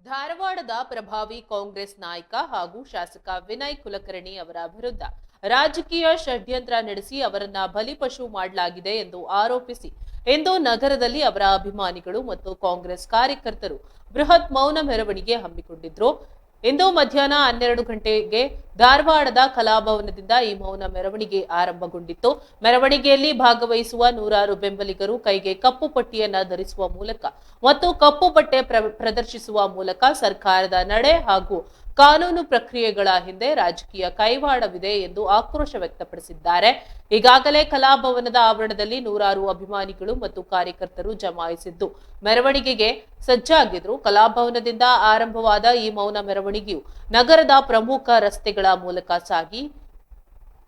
ಧಾರವಾಡದ ಪ್ರಭಾವಿ ಕಾಂಗ್ರೆಸ್ ನಾಯಕ ಹಾಗೂ ಶಾಸಕ ವಿನಯ್ ಕುಲಕರ್ಣಿ ಅವರ ವಿರುದ್ಧ ರಾಜಕೀಯ ಷಡ್ಯಂತ್ರ ನಡೆಸಿ ಅವರನ್ನ ಬಲಿಪಶು ಮಾಡಲಾಗಿದೆ ಎಂದು ಆರೋಪಿಸಿ ಇಂದು ನಗರದಲ್ಲಿ ಅವರ ಅಭಿಮಾನಿಗಳು ಮತ್ತು ಕಾಂಗ್ರೆಸ್ ಕಾರ್ಯಕರ್ತರು ಬೃಹತ್ ಮೌನ ಮೆರವಣಿಗೆ ಹಮ್ಮಿಕೊಂಡಿದ್ರು. ಇಂದು ಮಧ್ಯಾಹ್ನ 12 ಗಂಟೆಗೆ ಧಾರವಾಡದ ಕಲಾಭವನದಿಂದ ಈ ಮೌನ ಮೆರವಣಿಗೆ ಆರಂಭಗೊಂಡಿತ್ತು. ಮೆರವಣಿಗೆಯಲ್ಲಿ ಭಾಗವಹಿಸುವ ನೂರಾರು ಬೆಂಬಲಿಗರು ಕೈಗೆ ಕಪ್ಪು ಪಟ್ಟಿಯನ್ನ ಧರಿಸುವ ಮೂಲಕ ಮತ್ತು ಕಪ್ಪು ಬಟ್ಟೆ ಪ್ರದರ್ಶಿಸುವ ಮೂಲಕ ಸರ್ಕಾರದ ನಡೆ ಹಾಗೂ ಕಾನೂನು ಪ್ರಕ್ರಿಯೆಗಳ ಹಿಂದೆ ರಾಜಕೀಯ ಕೈವಾಡವಿದೆ ಎಂದು ಆಕ್ರೋಶ ವ್ಯಕ್ತಪಡಿಸಿದ್ದಾರೆ. ಈಗಾಗಲೇ ಕಲಾಭವನದ ಆವರಣದಲ್ಲಿ ನೂರಾರು ಅಭಿಮಾನಿಗಳು ಮತ್ತು ಕಾರ್ಯಕರ್ತರು ಜಮಾಯಿಸಿದ್ದು ಮೆರವಣಿಗೆಗೆ ಸಜ್ಜಾಗಿದ್ರು. ಕಲಾಭವನದಿಂದ ಆರಂಭವಾದ ಈ ಮೌನ ಮೆರವಣಿಗೆಯು ನಗರದ ಪ್ರಮುಖ ರಸ್ತೆಗಳ ಮೂಲಕ ಸಾಗಿ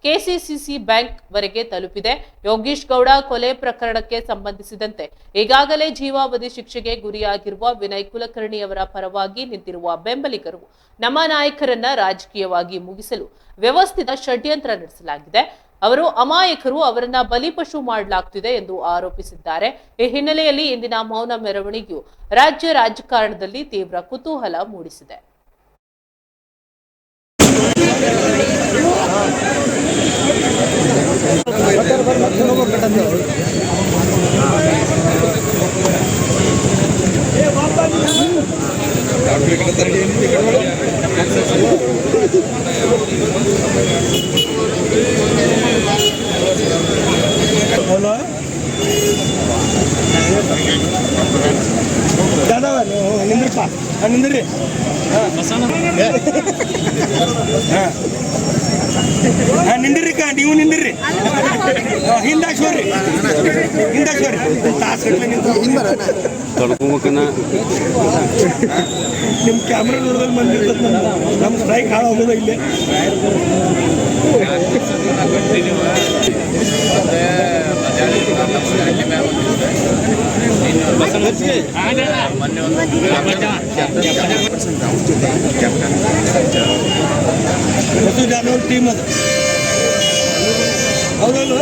ಕೆಸಿಸಿಸಿ ಬ್ಯಾಂಕ್ ವರೆಗೆ ತಲುಪಿದೆ. ಯೋಗೀಶ್ ಗೌಡ ಕೊಲೆ ಪ್ರಕರಣಕ್ಕೆ ಸಂಬಂಧಿಸಿದಂತೆ ಈಗಾಗಲೇ ಜೀವಾವಧಿ ಶಿಕ್ಷೆಗೆ ಗುರಿಯಾಗಿರುವ ವಿನಯ್ ಕುಲಕರ್ಣಿ ಅವರ ಪರವಾಗಿ ನಿಂತಿರುವ ಬೆಂಬಲಿಗರು ನಮ್ಮ ನಾಯಕರನ್ನ ರಾಜಕೀಯವಾಗಿ ಮುಗಿಸಲು ವ್ಯವಸ್ಥಿತ ಷಡ್ಯಂತ್ರ ನಡೆಸಲಾಗಿದೆ. ಅವರು ಅಮಾಯಕರು, ಅವರನ್ನ ಬಲಿಪಶು ಮಾಡಲಾಗ್ತಿದೆ ಎಂದು ಆರೋಪಿಸಿದ್ದಾರೆ. ಈ ಹಿನ್ನೆಲೆಯಲ್ಲಿ ಇಂದಿನ ಮೌನ ಮೆರವಣಿಗೆಯು ರಾಜ್ಯ ರಾಜಕಾರಣದಲ್ಲಿ ತೀವ್ರ ಕುತೂಹಲ ಮೂಡಿಸಿದೆ. ನಿಂದ್ರಿ ನಿಂದಿರ್ರಿ ನೀವು ನಿಂದಿರ್ರಿ ಹಿಂದಾಕ್ಸೋರಿ ನಿಮ್ ಕ್ಯಾಮ್ರಾ ನೋಡಿದ್ರೆ ಬಂದಿರ್ತದ ನಮ್ ಸ್ಟ್ರೈಕ್ ಹಾಳು ಹೋಗೋದ ಇಲ್ಲೇ. ಟೀಮ್ ಅದು ಹೌದಲ್ವ.